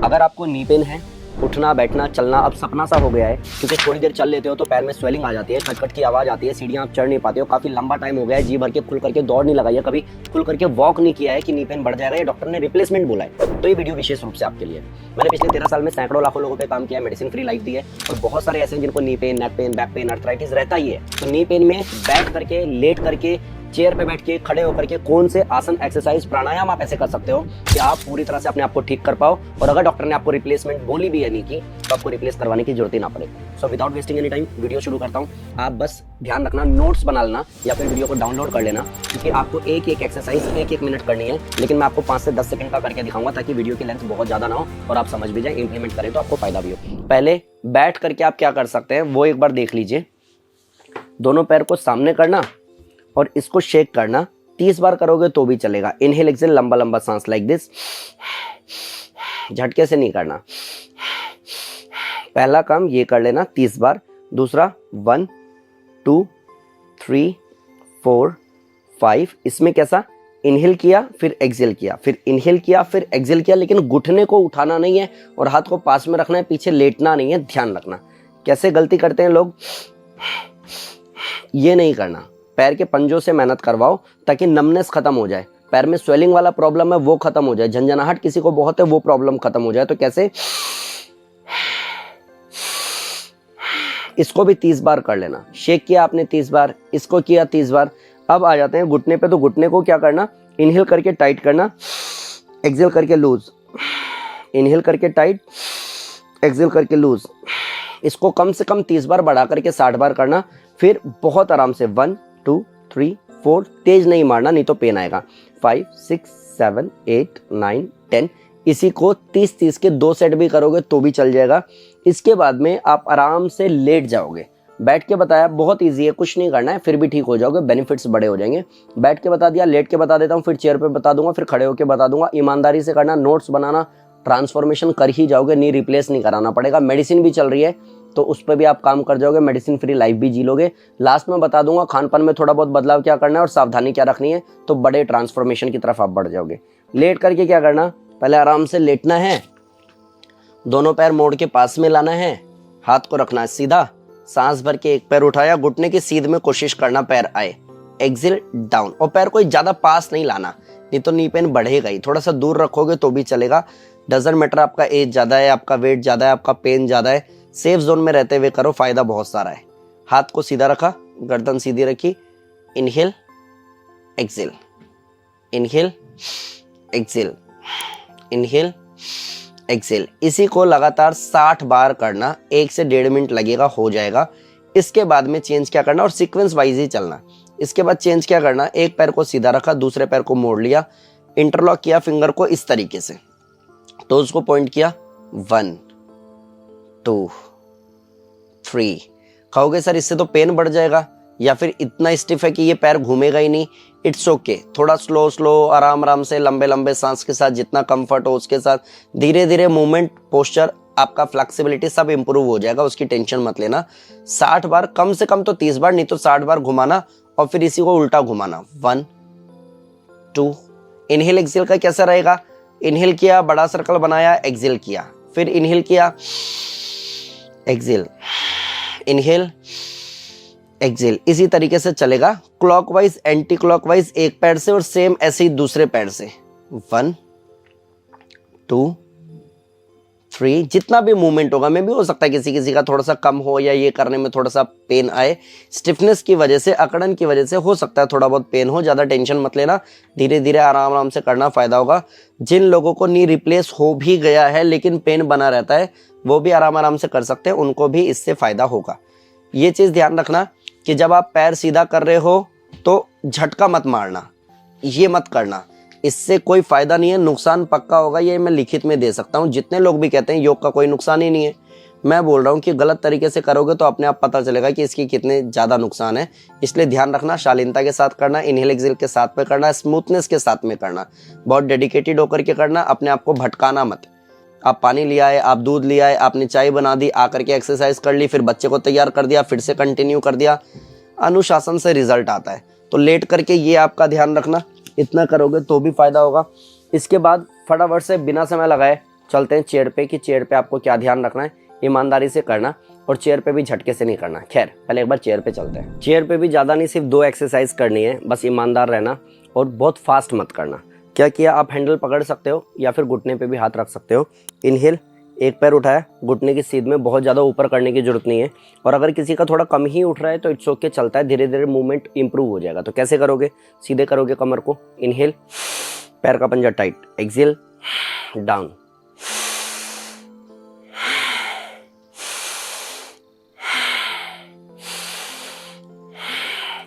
अगर आपको नी पेन है, उठना बैठना चलना अब सपना सा हो गया है, क्योंकि थोड़ी देर चल लेते हो तो पैर में स्वेलिंग आ जाती है, खटखट की आवाज़ आती है, सीढ़ियाँ आप चढ़ नहीं पाते हो, काफ़ी लंबा टाइम हो गया है, जी भर के खुल करके दौड़ नहीं लगाई है, कभी खुल करके वॉक नहीं किया है कि नी पेन बढ़ जाएगा या डॉक्टर ने रिप्लेसमेंट बोला है, तो ये वीडियो विशेष रूप से आपके लिए। मैंने पिछले 13 साल में सैकड़ों लाखों लोगों पे काम किया है, मेडिसिन फ्री लाइफ दी है, और बहुत सारे ऐसे हैं जिनको knee pen, neck pain, back pain, arthritis रहता ही है। तो नी पेन में बैठ करके, लेट करके, चेयर पे बैठ के, खड़े होकर के कौन से आसन, एक्सरसाइज, प्राणायाम आप ऐसे कर सकते हो कि आप पूरी तरह से अपने आप को ठीक कर पाओ, और अगर डॉक्टर ने आपको रिप्लेसमेंट बोली भी है नहीं की, तो आपको रिप्लेस करवाने की जरूरत ही ना पड़े। So without wasting any time video शुरू करता हूँ। आप बस ध्यान रखना, नोट्स बना लेना या फिर वीडियो को डाउनलोड कर लेना, क्योंकि आपको एक एक एक्सरसाइज 1-1 मिनट करनी है, लेकिन मैं आपको 5 से 10 सेकंड का करके दिखाऊंगा ताकि वीडियो की लेंथ बहुत ज्यादा ना हो और आप समझ भी जाए, इंप्लीमेंट करें तो आपको फायदा भी हो। पहले बैठ करके आप क्या कर सकते हैं वो एक बार देख लीजिए। दोनों पैर को सामने करना और इसको शेक करना, 30 बार करोगे तो भी चलेगा। इनहेल एक्सेल, लंबा लंबा सांस लाइक दिस, झटके से नहीं करना। पहला काम ये कर लेना 30 बार। दूसरा 1 2 3 4 5, इसमें कैसा, इनहेल किया फिर एक्सेल किया, फिर इनहेल किया फिर एक्सेल किया, लेकिन घुटने को उठाना नहीं है और हाथ को पास में रखना है, पीछे लेटना नहीं है, ध्यान रखना। कैसे गलती करते हैं लोग, ये नहीं करना, पैर के पंजों से मेहनत करवाओ ताकि नमनेस खत्म हो जाए, पैर में स्वेलिंग वाला प्रॉब्लम है वो खत्म हो जाए, झंझनाहट किसी को बहुत है वो प्रॉब्लम खत्म हो जाए। तो कैसे, इसको भी 30 बार कर लेना। शेक किया आपने 30 बार, इसको किया 30 बार। अब आ जाते हैं घुटने पे, तो घुटने को क्या करना, इनहेल करके टाइट करना, एक्सेल करके लूज, इनहेल करके टाइट, एक्सेल करके लूज। इसको कम से कम 30 बार बढ़ा करके 60 बार करना। फिर बहुत आराम से 1 2 3 4, तेज नहीं मारना नहीं तो पेन आएगा, 5 6 7 8 9 10। इसी को 30-30 के 2 सेट भी करोगे तो भी चल जाएगा। इसके बाद में आप आराम से लेट जाओगे। बैठ के बताया, बहुत इजी है, कुछ नहीं करना है, फिर भी ठीक हो जाओगे, बेनिफिट्स बड़े हो जाएंगे। बैठ के बता दिया, लेट के बता देता हूँ, फिर चेयर पे बता दूंगा, फिर खड़े होके बता दूंगा। ईमानदारी से करना, नोट्स बनाना, ट्रांसफॉर्मेशन कर ही जाओगे, नी रिप्लेस नहीं कराना पड़ेगा। मेडिसिन भी चल रही है तो उस पर भी आप काम कर जाओगे, मेडिसिन फ्री लाइफ भी जी लोगे। लास्ट में बता दूंगा खान पान में थोड़ा बहुत बदलाव क्या करना है और सावधानी क्या रखनी है, तो बड़े ट्रांसफॉर्मेशन की तरफ आप बढ़ जाओगे। लेट करके क्या करना, पहले आराम से लेटना है, दोनों पैर मोड़ के पास में लाना है, हाथ को रखना है सीधा, सांस भर के एक पैर उठाया, घुटने की सीध में कोशिश करना पैर आए, एक्सेल डाउन, और पैर को ज्यादा पास नहीं लाना, नहीं तो नी पेन बढ़ेगा ही। थोड़ा सा दूर रखोगे तो भी चलेगा, डजंट मैटर आपका एज ज्यादा है, आपका वेट ज्यादा है, आपका पेन ज्यादा है, सेफ जोन में रहते हुए करो, फायदा बहुत सारा है। हाथ को सीधा रखा, गर्दन सीधी रखी, inhale exhale, inhale exhale, inhale exhale. इसी को लगातार 60 बार करना, 1 से 1.5 मिनट लगेगा, हो जाएगा। इसके बाद में चेंज क्या करना, और सीक्वेंस वाइज ही चलना। इसके बाद चेंज क्या करना, एक पैर को सीधा रखा, दूसरे पैर को मोड़ लिया, इंटरलॉक किया फिंगर को इस तरीके से, तो उसको पॉइंट किया, 1 2 3। कहोगे सर इससे तो पेन बढ़ जाएगा, या फिर इतना स्टिफ है कि ये पैर घूमेगा ही नहीं। इट्स ओके, थोड़ा स्लो स्लो, आराम आराम से, लंबे लंबे सांस के साथ, जितना कंफर्ट हो उसके साथ, धीरे धीरे मूवमेंट, पोस्चर, आपका फ्लेक्सिबिलिटी सब इंप्रूव हो जाएगा, उसकी टेंशन मत लेना। 60 बार, कम से कम तो 30 बार, नहीं तो 60 बार घुमाना, और फिर इसी को उल्टा घुमाना, 1 2। इनहेल एक्सेल का कैसा रहेगा, इनहेल किया, बड़ा सर्कल बनाया, एक्सेल किया, फिर इनहेल किया, एक्सेल, इनहेल एक्सेल, इसी तरीके से चलेगा। क्लॉकवाइज, एंटी क्लॉकवाइज, एक पैर से, और सेम ऐसे ही दूसरे पैर से, 1 2 3। जितना भी मूवमेंट होगा, में भी हो सकता है किसी किसी का थोड़ा सा कम हो, या ये करने में थोड़ा सा पेन आए, स्टिफनेस की वजह से, अकड़न की वजह से हो सकता है थोड़ा बहुत पेन हो, ज्यादा टेंशन मत लेना, धीरे धीरे आराम आराम से करना, फायदा होगा। जिन लोगों को नी रिप्लेस हो भी गया है लेकिन पेन बना रहता है, वो भी आराम आराम से कर सकते हैं, उनको भी इससे फायदा होगा। ये चीज ध्यान रखना कि जब आप पैर सीधा कर रहे हो तो झटका मत मारना, ये मत करना, इससे कोई फायदा नहीं है, नुकसान पक्का होगा, ये मैं लिखित में दे सकता हूँ। जितने लोग भी कहते हैं योग का कोई नुकसान ही नहीं है, मैं बोल रहा हूँ कि गलत तरीके से करोगे तो अपने आप पता चलेगा कि इसकी कितने ज्यादा नुकसान है। इसलिए ध्यान रखना, शालीनता के साथ करना, इनहेल एक्सेल के साथ में करना, स्मूथनेस के साथ में करना, बहुत डेडिकेटेड होकर के करना, अपने आप को भटकाना मत। आप पानी ले आए, आप दूध ले आए, आपने चाय बना दी, आकर के एक्सरसाइज कर ली, फिर बच्चे को तैयार कर दिया, फिर से कंटिन्यू कर दिया, अनुशासन से रिजल्ट आता है। तो लेट करके ये आपका ध्यान रखना, इतना करोगे तो भी फायदा होगा। इसके बाद फटाफट से बिना समय लगाए चलते हैं चेयर पे कि चेयर पे आपको क्या ध्यान रखना है, ईमानदारी से करना और चेयर पे भी झटके से नहीं करना। खैर पहले एक बार चेयर पे चलते हैं। चेयर पे भी ज़्यादा नहीं, सिर्फ 2 एक्सरसाइज करनी है, बस ईमानदार रहना और बहुत फास्ट मत करना। क्या किया, आप हैंडल पकड़ सकते हो या फिर घुटने पे भी हाथ रख सकते हो। इनहेल, एक पैर उठाया, घुटने की सीध में बहुत ज़्यादा ऊपर करने की जरूरत नहीं है। और अगर किसी का थोड़ा कम ही उठ रहा है तो इट्स ओके, चलता है, धीरे धीरे मूवमेंट इंप्रूव हो जाएगा। तो कैसे करोगे, सीधे करोगे कमर को, इनहेल, पैर का पंजा टाइट, एक्सेल, डाउन,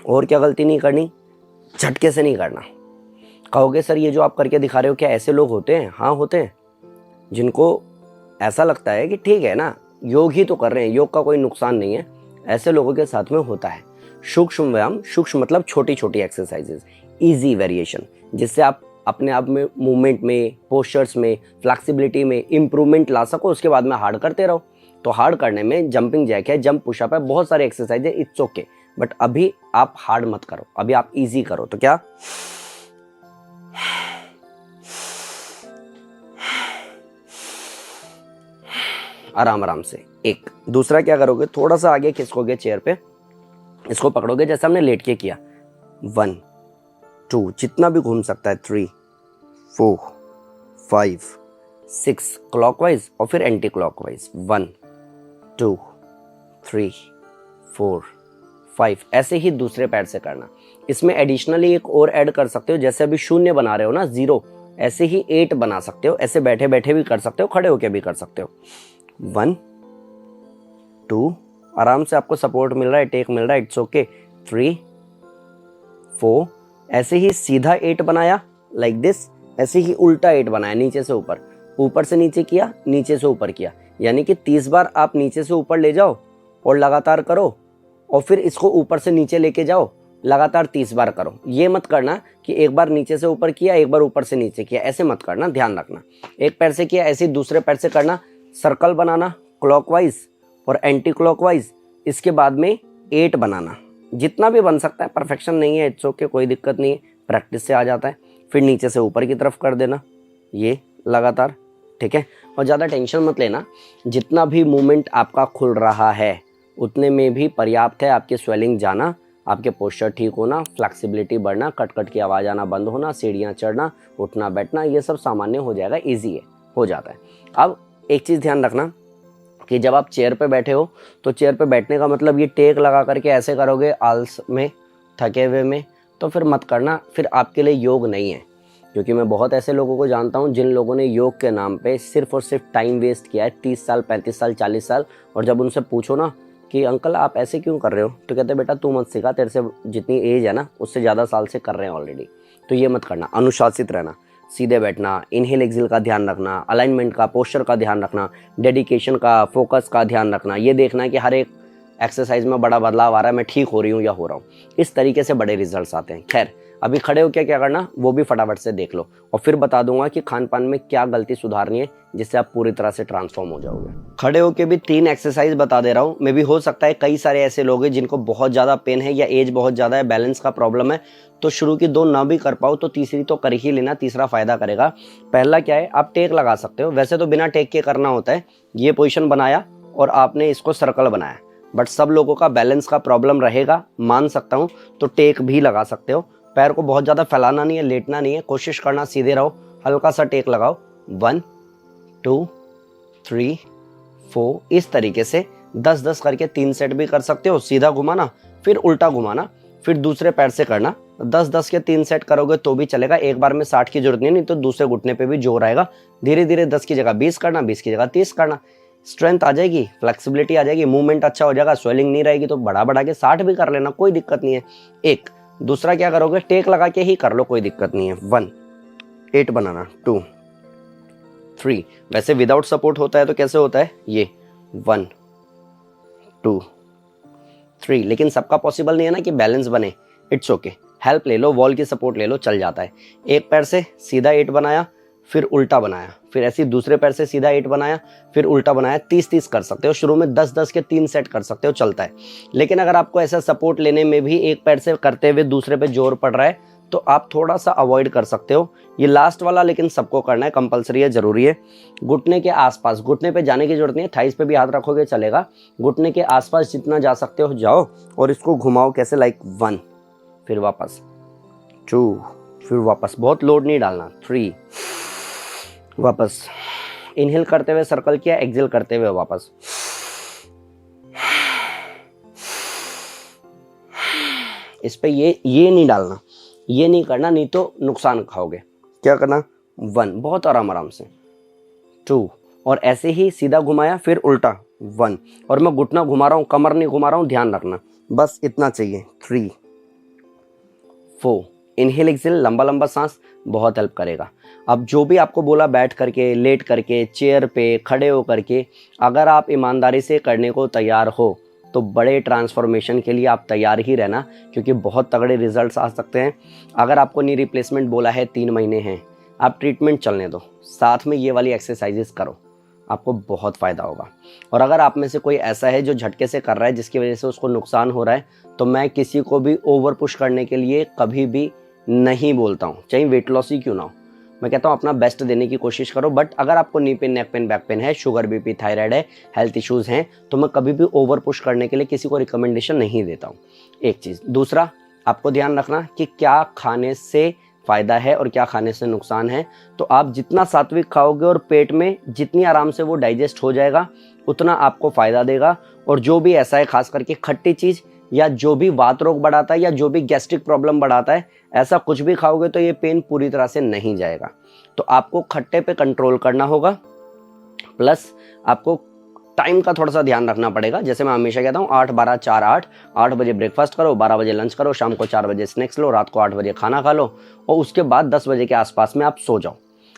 और क्या गलती नहीं करनी, झटके से नहीं करना। कहोगे सर ये जो आप करके दिखा रहे हो क्या ऐसे लोग होते हैं? हाँ होते हैं, जिनको ऐसा लगता है कि ठीक है ना, योग ही तो कर रहे हैं, योग का कोई नुकसान नहीं है। ऐसे लोगों के साथ में होता है। सूक्ष्म व्यायाम, सूक्ष्म मतलब छोटी छोटी एक्सरसाइजेज, इजी वेरिएशन, जिससे आप अपने आप में मूवमेंट में, पोस्चर्स में, फ्लेक्सिबिलिटी में इंप्रूवमेंट ला सको। उसके बाद में हार्ड करते रहो। तो हार्ड करने में जंपिंग जैक है, जंप पुशअप है, बहुत सारे एक्सरसाइज है, इट्स ओके। बट अभी आप हार्ड मत करो, अभी आप इजी करो। तो क्या, आराम आराम से। एक दूसरा क्या करोगे, थोड़ा सा आगे खिसकोगे चेयर पे, इसको पकड़ोगे जैसे हमने लेट के किया। 1 2, जितना भी घूम सकता है, 3 4 5 6 क्लॉकवाइज और फिर एंटी क्लॉकवाइज। 1 2 3 4 5, ऐसे ही दूसरे पैर से करना। इसमें एडिशनली एक और ऐड कर सकते हो, जैसे अभी 0 बना रहे हो ना, 0, ऐसे ही 8 बना सकते हो। ऐसे बैठे बैठे भी कर सकते हो, खड़े होके भी कर सकते हो। 1 2, आराम से आपको सपोर्ट मिल रहा है, टेक मिल रहा है, इट्स ओके। 3 4, ऐसे ही सीधा 8 बनाया लाइक दिस, ऐसे ही उल्टा 8 बनाया, नीचे से ऊपर, ऊपर से नीचे किया, नीचे से ऊपर किया। यानी कि 30 बार आप नीचे से ऊपर ले जाओ और लगातार करो, और फिर इसको ऊपर से नीचे लेके जाओ, लगातार 30 बार करो। ये मत करना कि एक बार नीचे से ऊपर किया, एक बार ऊपर से नीचे किया, ऐसे मत करना, ध्यान रखना। एक पैर से किया, ऐसे ही दूसरे पैर से करना, सर्कल बनाना क्लॉकवाइज और एंटी क्लॉकवाइज, इसके बाद में 8 बनाना, जितना भी बन सकता है। परफेक्शन नहीं है, इट्स ओके, कोई दिक्कत नहीं है, प्रैक्टिस से आ जाता है। फिर नीचे से ऊपर की तरफ कर देना, ये लगातार, ठीक है। और ज़्यादा टेंशन मत लेना, जितना भी मूवमेंट आपका खुल रहा है उतने में भी पर्याप्त है। आपकी स्वेलिंग जाना, आपके पोस्चर ठीक होना, फ्लेक्सिबिलिटी बढ़ना, कट कट की आवाज़ आना बंद होना, सीढ़ियाँ चढ़ना, उठना बैठना, ये सब सामान्य हो जाएगा, ईजी है, हो जाता है। अब एक चीज़ ध्यान रखना कि जब आप चेयर पे बैठे हो तो चेयर पे बैठने का मतलब ये टेक लगा करके ऐसे करोगे आलस में, थके हुए में, तो फिर मत करना, फिर आपके लिए योग नहीं है। क्योंकि मैं बहुत ऐसे लोगों को जानता हूँ जिन लोगों ने योग के नाम पे सिर्फ और सिर्फ टाइम वेस्ट किया है, 30 साल, 35 साल, 40 साल। और जब उनसे पूछो ना कि अंकल आप ऐसे क्यों कर रहे हो, तो कहते बेटा तू मत सिखा, तेरे से जितनी एज है ना उससे ज़्यादा साल से कर रहे हैं ऑलरेडी। तो ये मत करना, अनुशासित रहना, सीधे बैठना, इनहेल एक्सेल का ध्यान रखना, अलाइनमेंट का, पोस्चर का ध्यान रखना, डेडिकेशन का, फोकस का ध्यान रखना। ये देखना है कि हर एक एक्सरसाइज में बड़ा बदलाव आ रहा है, मैं ठीक हो रही हूँ या हो रहा हूँ। इस तरीके से बड़े रिजल्ट्स आते हैं। खैर अभी खड़े हो क्या करना वो भी फटाफट से देख लो, और फिर बता दूंगा कि खान पान में क्या गलती सुधारनी है जिससे आप पूरी तरह से ट्रांसफॉर्म हो जाओगे। खड़े होके भी 3 एक्सरसाइज बता दे रहा हूँ। मे भी हो सकता है कई सारे ऐसे लोग हैं जिनको बहुत ज़्यादा पेन है या एज बहुत ज़्यादा है, बैलेंस का प्रॉब्लम है, तो शुरू की 2 ना भी कर पाओ तो तीसरी तो कर ही लेना, तीसरा फायदा करेगा। पहला क्या है, आप टेक लगा सकते हो। वैसे तो बिना टेक के करना होता है। ये पोजिशन बनाया और आपने इसको सर्कल बनाया, बट सब लोगों का बैलेंस का प्रॉब्लम रहेगा, मान सकता हूँ, तो टेक भी लगा सकते हो। पैर को बहुत ज़्यादा फैलाना नहीं है, लेटना नहीं है, कोशिश करना सीधे रहो, हल्का सा टेक लगाओ। 1 2 3 4, इस तरीके से 10-10 करके 3 सेट भी कर सकते हो। सीधा घुमाना, फिर उल्टा घुमाना, फिर दूसरे पैर से करना। 10-10 के 3 सेट करोगे तो भी चलेगा, एक बार में 60 की जरूरत नहीं तो दूसरे घुटने पे भी जोर आएगा। धीरे धीरे 10 की जगह 20 करना, 20 की जगह 30 करना, स्ट्रेंथ आ जाएगी, फ्लेक्सिबिलिटी आ जाएगी, मूवमेंट अच्छा हो जाएगा, स्वेलिंग नहीं रहेगी, तो बढ़ा के 60 भी कर लेना, कोई दिक्कत नहीं है। एक दूसरा क्या करोगे, टेक लगा के ही कर लो, कोई दिक्कत नहीं है। 1 8 बनाना, 2 3, वैसे विदाउट सपोर्ट होता है तो कैसे होता है ये 1 2 3, लेकिन सबका पॉसिबल नहीं है ना कि बैलेंस बने। इट्स ओके, हेल्प ले लो, वॉल की सपोर्ट ले लो, चल जाता है। एक पैर से सीधा 8 बनाया, फिर उल्टा बनाया, फिर ऐसे दूसरे पैर से सीधा 8 बनाया, फिर उल्टा बनाया। 30-30 कर सकते हो, शुरू में 10-10 के 3 सेट कर सकते हो, चलता है। लेकिन अगर आपको ऐसा सपोर्ट लेने में भी एक पैर से करते हुए दूसरे पे जोर पड़ रहा है तो आप थोड़ा सा अवॉइड कर सकते हो। ये लास्ट वाला लेकिन सबको करना है, कंपलसरी है, ज़रूरी है। घुटने के आसपास, घुटने पे जाने की जरूरत नहीं है, थाइस पे भी हाथ रखोगे चलेगा। घुटने के आसपास जितना जा सकते हो जाओ और इसको घुमाओ कैसे, लाइक 1, फिर वापस 2, फिर वापस, बहुत लोड नहीं डालना, 3, वापस इनहेल करते हुए सर्कल किया, एक्सेल करते हुए वापस, इस पे ये नहीं डालना, ये नहीं करना, नहीं तो नुकसान खाओगे। क्या करना, 1, बहुत आराम से, 2, और ऐसे ही सीधा घुमाया, फिर उल्टा 1, और मैं घुटना घुमा रहा हूँ, कमर नहीं घुमा रहा हूँ, ध्यान रखना, बस इतना चाहिए। 3, 4, इनहेल एक्सेल, लंबा लंबा सांस, बहुत हेल्प करेगा। अब जो भी आपको बोला, बैठ करके, लेट करके, चेयर पे, खड़े हो करके, अगर आप ईमानदारी से करने को तैयार हो तो बड़े ट्रांसफॉर्मेशन के लिए आप तैयार ही रहना, क्योंकि बहुत तगड़े रिजल्ट्स आ सकते हैं। अगर आपको नी रिप्लेसमेंट बोला है, 3 महीने हैं, आप ट्रीटमेंट चलने दो, साथ में ये वाली एक्सरसाइजेस करो, आपको बहुत फ़ायदा होगा। और अगर आप में से कोई ऐसा है जो झटके से कर रहा है जिसकी वजह से उसको नुकसान हो रहा है, तो मैं किसी को भी ओवर पुश करने के लिए कभी भी नहीं बोलता हूँ, चाहे वेट लॉस ही क्यों ना हो। मैं कहता हूँ अपना बेस्ट देने की कोशिश करो। बट अगर आपको knee pain, neck pain, back pain है, शुगर, बीपी, थायराइड है, हेल्थ इश्यूज़ हैं, तो मैं कभी भी ओवर पुश करने के लिए किसी को रिकमेंडेशन नहीं देता हूँ, एक चीज़। दूसरा, आपको ध्यान रखना कि क्या खाने से फ़ायदा है और क्या खाने से नुकसान है। तो आप जितना सात्विक खाओगे और पेट में जितनी आराम से वो डाइजेस्ट हो जाएगा, उतना आपको फ़ायदा देगा। और जो भी ऐसा है, खास करके खट्टी चीज़ या जो भी वात रोग बढ़ाता है या जो भी गैस्ट्रिक प्रॉब्लम बढ़ाता है, ऐसा कुछ भी खाओगे तो ये पेन पूरी तरह से नहीं जाएगा। तो आपको खट्टे पे कंट्रोल करना होगा, प्लस आपको टाइम का थोड़ा सा ध्यान रखना पड़ेगा। जैसे मैं हमेशा कहता हूँ 8, 12, 4, 8 बजे ब्रेकफास्ट करो, 12 बजे लंच करो, शाम को 4 बजे स्नैक्स लो, रात को 8 बजे खाना खा लो, और उसके बाद 10 बजे के आसपास में आप सो जाओ।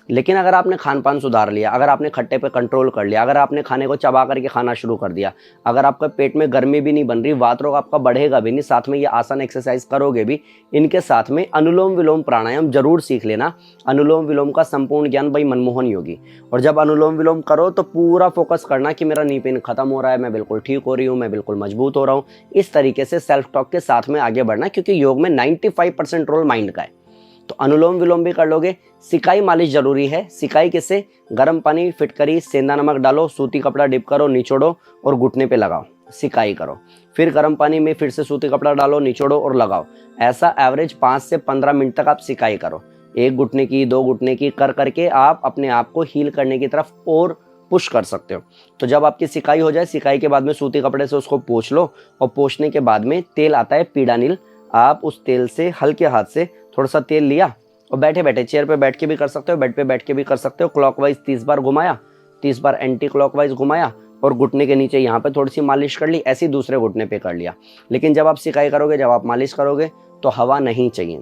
लेकिन अगर आपने खान पान सुधार लिया, अगर आपने खट्टे पे कंट्रोल कर लिया, अगर आपने खाने को चबा करके खाना शुरू कर दिया, अगर आपका पेट में गर्मी भी नहीं बन रही, वात रोग आपका बढ़ेगा भी नहीं, साथ में ये आसान एक्सरसाइज करोगे भी, इनके साथ में अनुलोम विलोम प्राणायाम जरूर सीख लेना। अनुलोम विलोम का संपूर्ण ज्ञान भाई मनमोहन योगी। और जब अनुलोम विलोम करो तो पूरा फोकस करना कि मेरा नी पेन खत्म हो रहा है, मैं बिल्कुल ठीक हो रही हूँ, मैं बिल्कुल मजबूत हो रहा हूँ। इस तरीके से सेल्फ टॉक के साथ में आगे बढ़ना, क्योंकि योग में 95% रोल माइंड का है। तो अनुलोम विलोम भी कर लोगे। सिकाई मालिश जरूरी है। सिकाई किससे, गर्म पानी, फिटकरी, सेंधा नमक डालो, सूती कपड़ा डिप करो, निचोड़ो और घुटने पे लगाओ, सिकाई करो। फिर गर्म पानी में फिर से सूती कपड़ा डालो, निचोड़ो और लगाओ। ऐसा एवरेज 5 से 15 मिनट तक आप सिकाई करो। 1 घुटने की, 2 घुटने की कर करके आप अपने आप को हील करने की तरफ और पुश कर सकते हो। तो जब आपकी सिकाई हो जाए, सिकाई के बाद में सूती कपड़े से उसको पोंछ लो, और पोंछने के बाद में तेल आता है पीड़ानील, आप उस तेल से हल्के हाथ से थोड़ा सा तेल लिया और बैठे बैठे, चेयर पे बैठ के भी कर सकते हो, बेड पे बैठ के भी कर सकते हो, क्लॉकवाइज 30 बार घुमाया, 30 बार एंटी क्लॉकवाइज घुमाया, और घुटने के नीचे यहाँ पे थोड़ी सी मालिश कर ली, ऐसी दूसरे घुटने पे कर लिया। लेकिन जब आप सिकाई करोगे, जब आप मालिश करोगे, तो हवा नहीं चाहिए,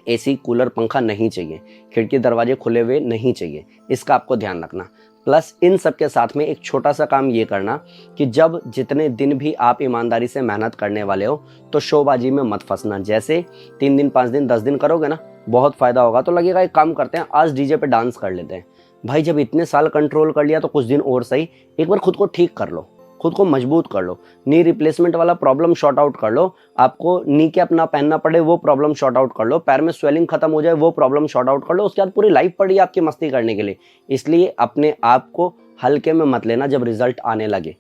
एसी, कूलर, पंखा नहीं चाहिए, खिड़की दरवाजे खुले हुए नहीं चाहिए, इसका आपको ध्यान रखना। प्लस इन सब के साथ में एक छोटा सा काम ये करना कि जब जितने दिन भी आप ईमानदारी से मेहनत करने वाले हो, तो शोबाजी में मत फंसना। जैसे 3 दिन, 5 दिन, 10 दिन करोगे ना, बहुत फ़ायदा होगा। तो लगेगा एक काम करते हैं, आज डीजे पे डांस कर लेते हैं। भाई जब इतने साल कंट्रोल कर लिया तो कुछ दिन और सही, एक बार खुद को ठीक कर लो, खुद को मजबूत कर लो। नी रिप्लेसमेंट वाला प्रॉब्लम शॉर्ट आउट कर लो, आपको नी कैप ना पहनना पड़े वो प्रॉब्लम शॉर्ट आउट कर लो, पैर में स्वेलिंग खत्म हो जाए वो प्रॉब्लम शॉर्ट आउट कर लो। उसके बाद पूरी लाइफ पड़ी आपकी मस्ती करने के लिए। इसलिए अपने आप को हल्के में मत लेना जब रिजल्ट आने लगे।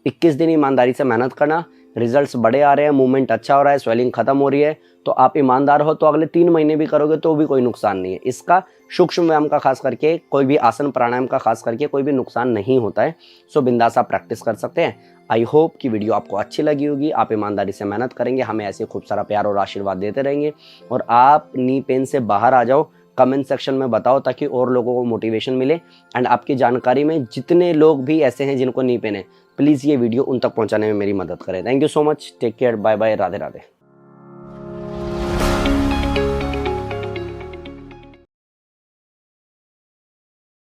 21 दिन ईमानदारी से मेहनत करना, रिजल्ट्स बड़े आ रहे हैं, मूवमेंट अच्छा हो रहा है, स्वेलिंग खत्म हो रही है, तो आप ईमानदार हो तो अगले 3 महीने भी करोगे तो भी कोई नुकसान नहीं है। इसका सूक्ष्म व्यायाम का खास करके, कोई भी आसन प्राणायाम का खास करके कोई भी नुकसान नहीं होता है। सो बिंदास आप प्रैक्टिस कर सकते हैं। आई होप कि वीडियो आपको अच्छी लगी होगी। आप ईमानदारी से मेहनत करेंगे, हमें ऐसे खूब सारा प्यार और आशीर्वाद देते रहेंगे, और आप नी पेन से बाहर आ जाओ। कमेंट सेक्शन में बताओ ताकि और लोगों को मोटिवेशन मिले। एंड आपकी जानकारी में जितने लोग भी ऐसे हैं जिनको नी पेन है, प्लीज़ ये वीडियो उन तक पहुंचाने में मेरी मदद करें। Thank you so much, take care, bye bye, Radhe Radhe.